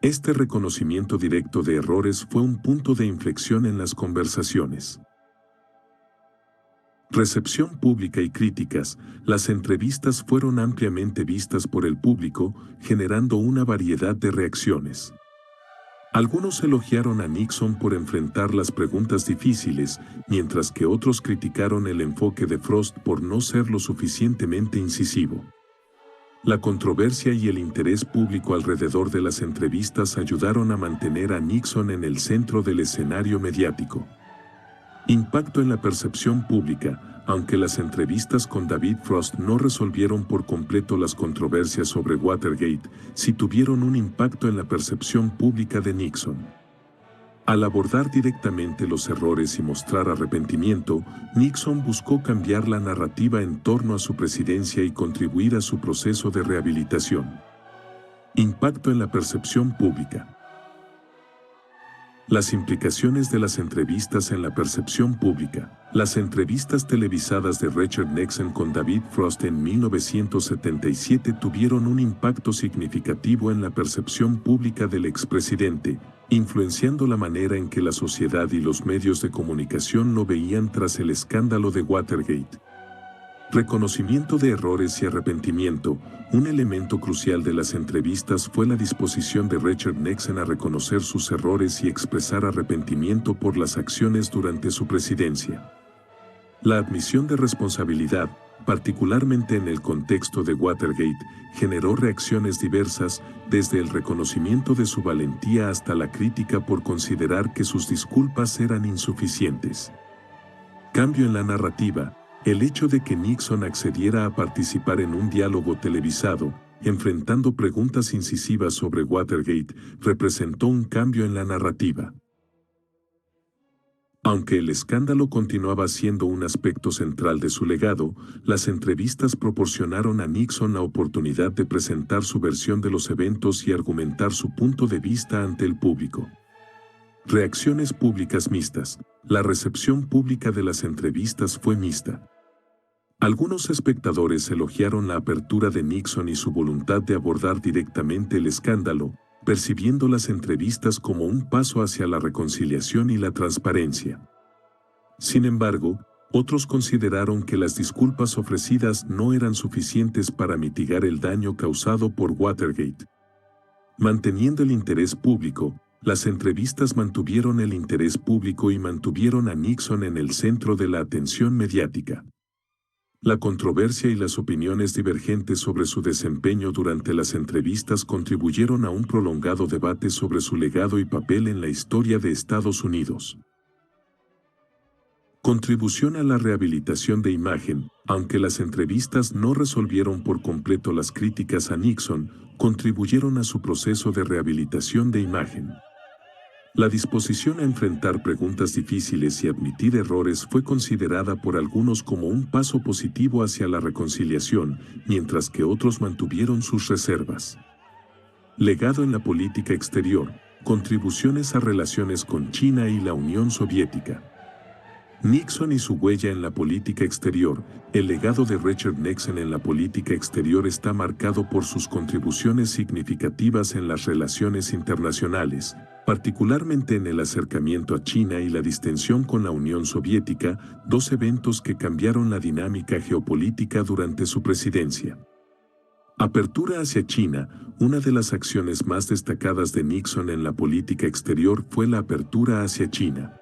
Este reconocimiento directo de errores fue un punto de inflexión en las conversaciones. Recepción pública y críticas. Las entrevistas fueron ampliamente vistas por el público, generando una variedad de reacciones. Algunos elogiaron a Nixon por enfrentar las preguntas difíciles, mientras que otros criticaron el enfoque de Frost por no ser lo suficientemente incisivo. La controversia y el interés público alrededor de las entrevistas ayudaron a mantener a Nixon en el centro del escenario mediático. Impacto en la percepción pública. Aunque las entrevistas con David Frost no resolvieron por completo las controversias sobre Watergate, sí tuvieron un impacto en la percepción pública de Nixon. Al abordar directamente los errores y mostrar arrepentimiento, Nixon buscó cambiar la narrativa en torno a su presidencia y contribuir a su proceso de rehabilitación. Impacto en la percepción pública. Las implicaciones de las entrevistas en la percepción pública. Las entrevistas televisadas de Richard Nixon con David Frost en 1977 tuvieron un impacto significativo en la percepción pública del expresidente, influenciando la manera en que la sociedad y los medios de comunicación lo veían tras el escándalo de Watergate. Reconocimiento de errores y arrepentimiento. Un elemento crucial de las entrevistas fue la disposición de Richard Nixon a reconocer sus errores y expresar arrepentimiento por las acciones durante su presidencia. La admisión de responsabilidad, particularmente en el contexto de Watergate, generó reacciones diversas, desde el reconocimiento de su valentía hasta la crítica por considerar que sus disculpas eran insuficientes. Cambio en la narrativa. El hecho de que Nixon accediera a participar en un diálogo televisado, enfrentando preguntas incisivas sobre Watergate, representó un cambio en la narrativa. Aunque el escándalo continuaba siendo un aspecto central de su legado, las entrevistas proporcionaron a Nixon la oportunidad de presentar su versión de los eventos y argumentar su punto de vista ante el público. Reacciones públicas mixtas. La recepción pública de las entrevistas fue mixta. Algunos espectadores elogiaron la apertura de Nixon y su voluntad de abordar directamente el escándalo, percibiendo las entrevistas como un paso hacia la reconciliación y la transparencia. Sin embargo, otros consideraron que las disculpas ofrecidas no eran suficientes para mitigar el daño causado por Watergate. Manteniendo el interés público, las entrevistas mantuvieron el interés público y mantuvieron a Nixon en el centro de la atención mediática. La controversia y las opiniones divergentes sobre su desempeño durante las entrevistas contribuyeron a un prolongado debate sobre su legado y papel en la historia de Estados Unidos. Contribución a la rehabilitación de imagen. Aunque las entrevistas no resolvieron por completo las críticas a Nixon, contribuyeron a su proceso de rehabilitación de imagen. La disposición a enfrentar preguntas difíciles y admitir errores fue considerada por algunos como un paso positivo hacia la reconciliación, mientras que otros mantuvieron sus reservas. Legado en la política exterior. Contribuciones a relaciones con China y la Unión Soviética. Nixon y su huella en la política exterior. El legado de Richard Nixon en la política exterior está marcado por sus contribuciones significativas en las relaciones internacionales, particularmente en el acercamiento a China y la distensión con la Unión Soviética, dos eventos que cambiaron la dinámica geopolítica durante su presidencia. Apertura hacia China. Una de las acciones más destacadas de Nixon en la política exterior fue la apertura hacia China.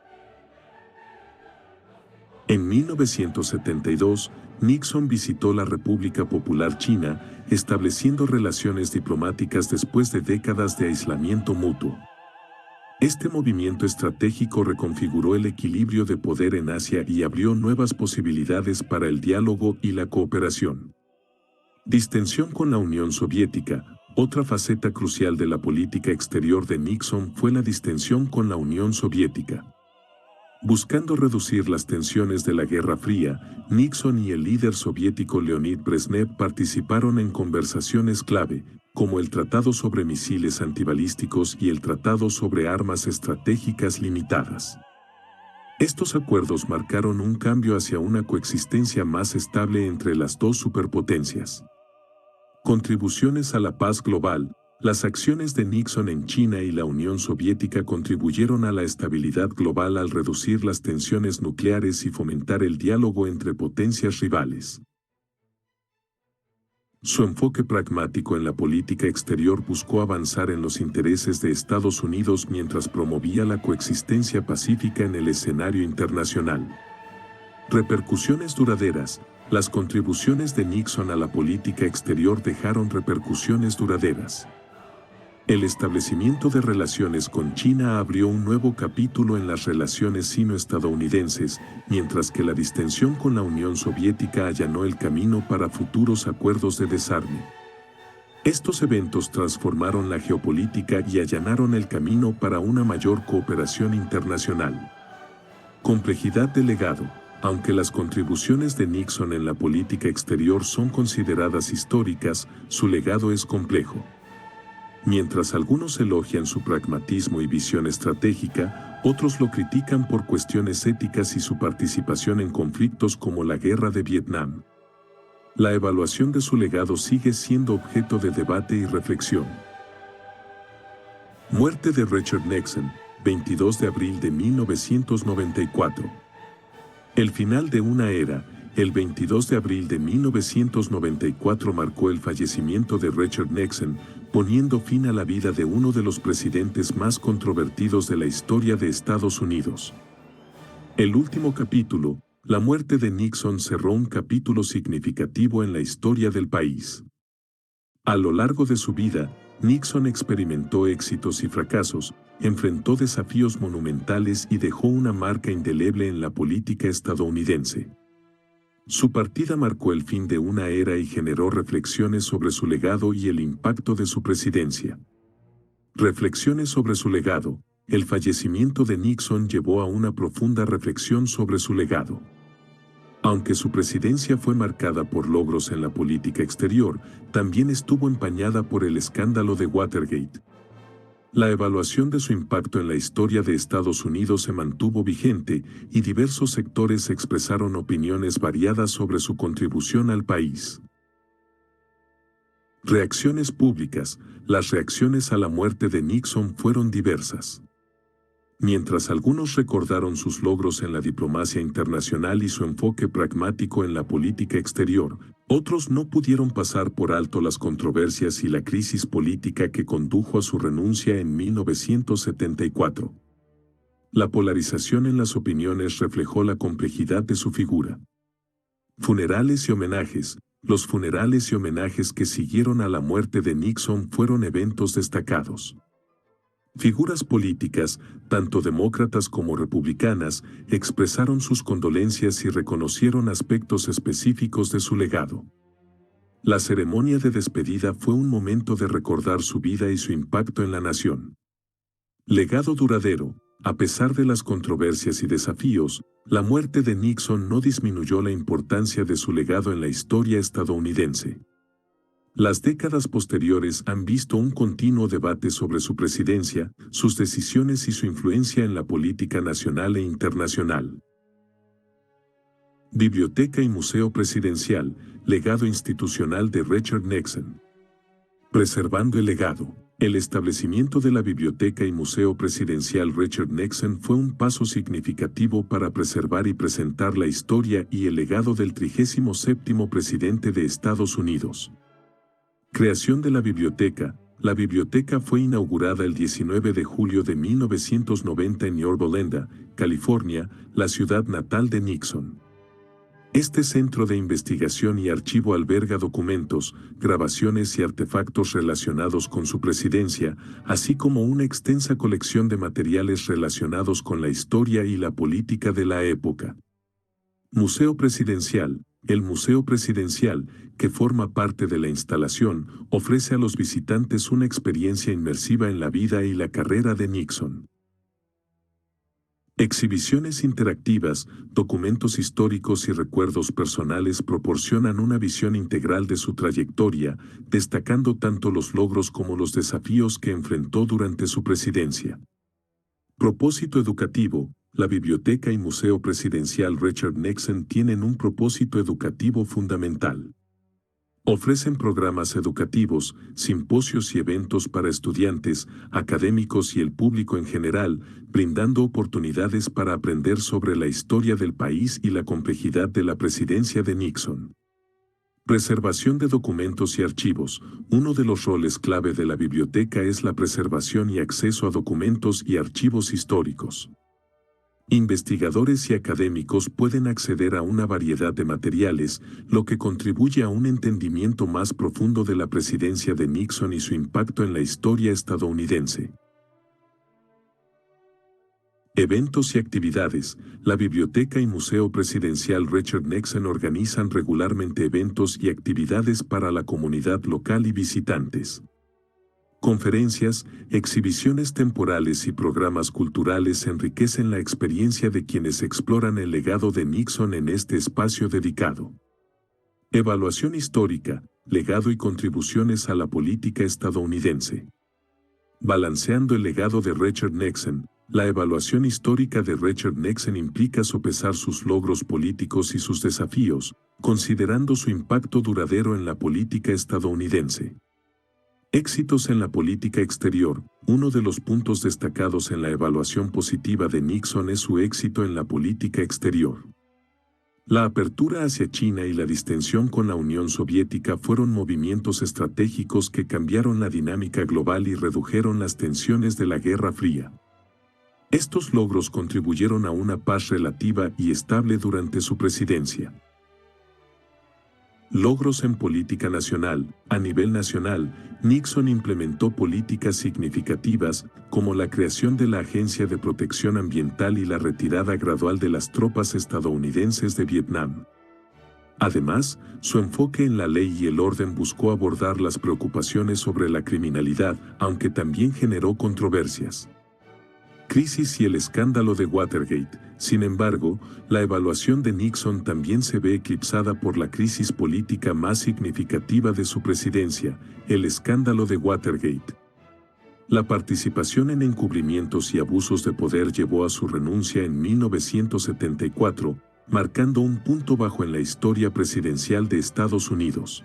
En 1972, Nixon visitó la República Popular China, estableciendo relaciones diplomáticas después de décadas de aislamiento mutuo. Este movimiento estratégico reconfiguró el equilibrio de poder en Asia y abrió nuevas posibilidades para el diálogo y la cooperación. Distensión con la Unión Soviética. Otra faceta crucial de la política exterior de Nixon fue la distensión con la Unión Soviética. Buscando reducir las tensiones de la Guerra Fría, Nixon y el líder soviético Leonid Brezhnev participaron en conversaciones clave, como el Tratado sobre Misiles Antibalísticos y el Tratado sobre Armas Estratégicas Limitadas. Estos acuerdos marcaron un cambio hacia una coexistencia más estable entre las dos superpotencias. Contribuciones a la paz global. Las acciones de Nixon en China y la Unión Soviética contribuyeron a la estabilidad global al reducir las tensiones nucleares y fomentar el diálogo entre potencias rivales. Su enfoque pragmático en la política exterior buscó avanzar en los intereses de Estados Unidos mientras promovía la coexistencia pacífica en el escenario internacional. Repercusiones duraderas. Las contribuciones de Nixon a la política exterior dejaron repercusiones duraderas. El establecimiento de relaciones con China abrió un nuevo capítulo en las relaciones sino-estadounidenses, mientras que la distensión con la Unión Soviética allanó el camino para futuros acuerdos de desarme. Estos eventos transformaron la geopolítica y allanaron el camino para una mayor cooperación internacional. Complejidad del legado. Aunque las contribuciones de Nixon en la política exterior son consideradas históricas, su legado es complejo. Mientras algunos elogian su pragmatismo y visión estratégica, otros lo critican por cuestiones éticas y su participación en conflictos como la Guerra de Vietnam. La evaluación de su legado sigue siendo objeto de debate y reflexión. Muerte de Richard Nixon, 22 de abril de 1994. El final de una era. El 22 de abril de 1994 marcó el fallecimiento de Richard Nixon, poniendo fin a la vida de uno de los presidentes más controvertidos de la historia de Estados Unidos. El último capítulo, la muerte de Nixon, cerró un capítulo significativo en la historia del país. A lo largo de su vida, Nixon experimentó éxitos y fracasos, enfrentó desafíos monumentales y dejó una marca indeleble en la política estadounidense. Su partida marcó el fin de una era y generó reflexiones sobre su legado y el impacto de su presidencia. Reflexiones sobre su legado. El fallecimiento de Nixon llevó a una profunda reflexión sobre su legado. Aunque su presidencia fue marcada por logros en la política exterior, también estuvo empañada por el escándalo de Watergate. La evaluación de su impacto en la historia de Estados Unidos se mantuvo vigente y diversos sectores expresaron opiniones variadas sobre su contribución al país. Reacciones públicas. Las reacciones a la muerte de Nixon fueron diversas. Mientras algunos recordaron sus logros en la diplomacia internacional y su enfoque pragmático en la política exterior, otros no pudieron pasar por alto las controversias y la crisis política que condujo a su renuncia en 1974. La polarización en las opiniones reflejó la complejidad de su figura. Funerales y homenajes. Los funerales y homenajes que siguieron a la muerte de Nixon fueron eventos destacados. Figuras políticas, tanto demócratas como republicanas, expresaron sus condolencias y reconocieron aspectos específicos de su legado. La ceremonia de despedida fue un momento de recordar su vida y su impacto en la nación. Legado duradero. A pesar de las controversias y desafíos, la muerte de Nixon no disminuyó la importancia de su legado en la historia estadounidense. Las décadas posteriores han visto un continuo debate sobre su presidencia, sus decisiones y su influencia en la política nacional e internacional. Biblioteca y Museo Presidencial, legado institucional de Richard Nixon. Preservando el legado. El establecimiento de la Biblioteca y Museo Presidencial Richard Nixon fue un paso significativo para preservar y presentar la historia y el legado del 37º presidente de Estados Unidos. Creación de la biblioteca. La biblioteca fue inaugurada el 19 de julio de 1990 en Yorba Linda, California, la ciudad natal de Nixon. Este centro de investigación y archivo alberga documentos, grabaciones y artefactos relacionados con su presidencia, así como una extensa colección de materiales relacionados con la historia y la política de la época. Museo Presidencial. El Museo Presidencial, que forma parte de la instalación, ofrece a los visitantes una experiencia inmersiva en la vida y la carrera de Nixon. Exhibiciones interactivas, documentos históricos y recuerdos personales proporcionan una visión integral de su trayectoria, destacando tanto los logros como los desafíos que enfrentó durante su presidencia. Propósito educativo. La Biblioteca y Museo Presidencial Richard Nixon tienen un propósito educativo fundamental. Ofrecen programas educativos, simposios y eventos para estudiantes, académicos y el público en general, brindando oportunidades para aprender sobre la historia del país y la complejidad de la presidencia de Nixon. Preservación de documentos y archivos. Uno de los roles clave de la biblioteca es la preservación y acceso a documentos y archivos históricos. Investigadores y académicos pueden acceder a una variedad de materiales, lo que contribuye a un entendimiento más profundo de la presidencia de Nixon y su impacto en la historia estadounidense. Eventos y actividades. La Biblioteca y Museo Presidencial Richard Nixon organizan regularmente eventos y actividades para la comunidad local y visitantes. Conferencias, exhibiciones temporales y programas culturales enriquecen la experiencia de quienes exploran el legado de Nixon en este espacio dedicado. Evaluación histórica, legado y contribuciones a la política estadounidense. Balanceando el legado de Richard Nixon. La evaluación histórica de Richard Nixon implica sopesar sus logros políticos y sus desafíos, considerando su impacto duradero en la política estadounidense. Éxitos en la política exterior. Uno de los puntos destacados en la evaluación positiva de Nixon es su éxito en la política exterior. La apertura hacia China y la distensión con la Unión Soviética fueron movimientos estratégicos que cambiaron la dinámica global y redujeron las tensiones de la Guerra Fría. Estos logros contribuyeron a una paz relativa y estable durante su presidencia. Logros en política nacional. A nivel nacional, Nixon implementó políticas significativas, como la creación de la Agencia de Protección Ambiental y la retirada gradual de las tropas estadounidenses de Vietnam. Además, su enfoque en la ley y el orden buscó abordar las preocupaciones sobre la criminalidad, aunque también generó controversias. Crisis y el escándalo de Watergate. Sin embargo, la evaluación de Nixon también se ve eclipsada por la crisis política más significativa de su presidencia, el escándalo de Watergate. La participación en encubrimientos y abusos de poder llevó a su renuncia en 1974, marcando un punto bajo en la historia presidencial de Estados Unidos.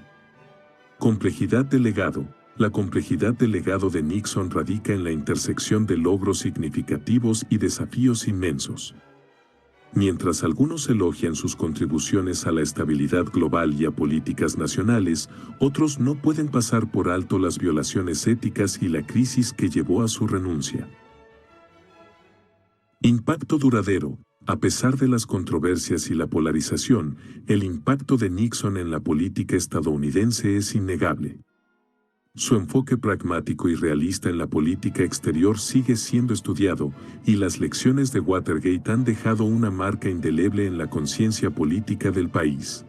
Complejidad del legado. La complejidad del legado de Nixon radica en la intersección de logros significativos y desafíos inmensos. Mientras algunos elogian sus contribuciones a la estabilidad global y a políticas nacionales, otros no pueden pasar por alto las violaciones éticas y la crisis que llevó a su renuncia. Impacto duradero. A pesar de las controversias y la polarización, el impacto de Nixon en la política estadounidense es innegable. Su enfoque pragmático y realista en la política exterior sigue siendo estudiado, y las lecciones de Watergate han dejado una marca indeleble en la conciencia política del país.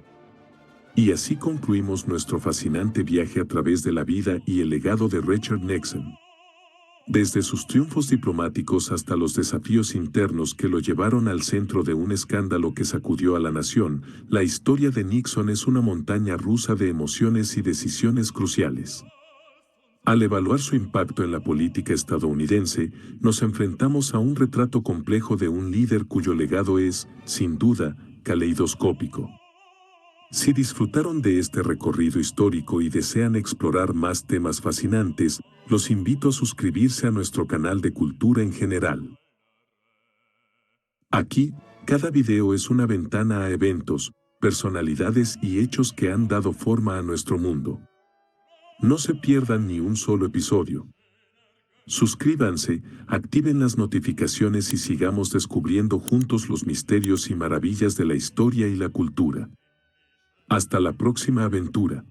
Y así concluimos nuestro fascinante viaje a través de la vida y el legado de Richard Nixon. Desde sus triunfos diplomáticos hasta los desafíos internos que lo llevaron al centro de un escándalo que sacudió a la nación, la historia de Nixon es una montaña rusa de emociones y decisiones cruciales. Al evaluar su impacto en la política estadounidense, nos enfrentamos a un retrato complejo de un líder cuyo legado es, sin duda, caleidoscópico. Si disfrutaron de este recorrido histórico y desean explorar más temas fascinantes, los invito a suscribirse a nuestro canal de cultura en general. Aquí, cada video es una ventana a eventos, personalidades y hechos que han dado forma a nuestro mundo. No se pierdan ni un solo episodio. Suscríbanse, activen las notificaciones y sigamos descubriendo juntos los misterios y maravillas de la historia y la cultura. Hasta la próxima aventura.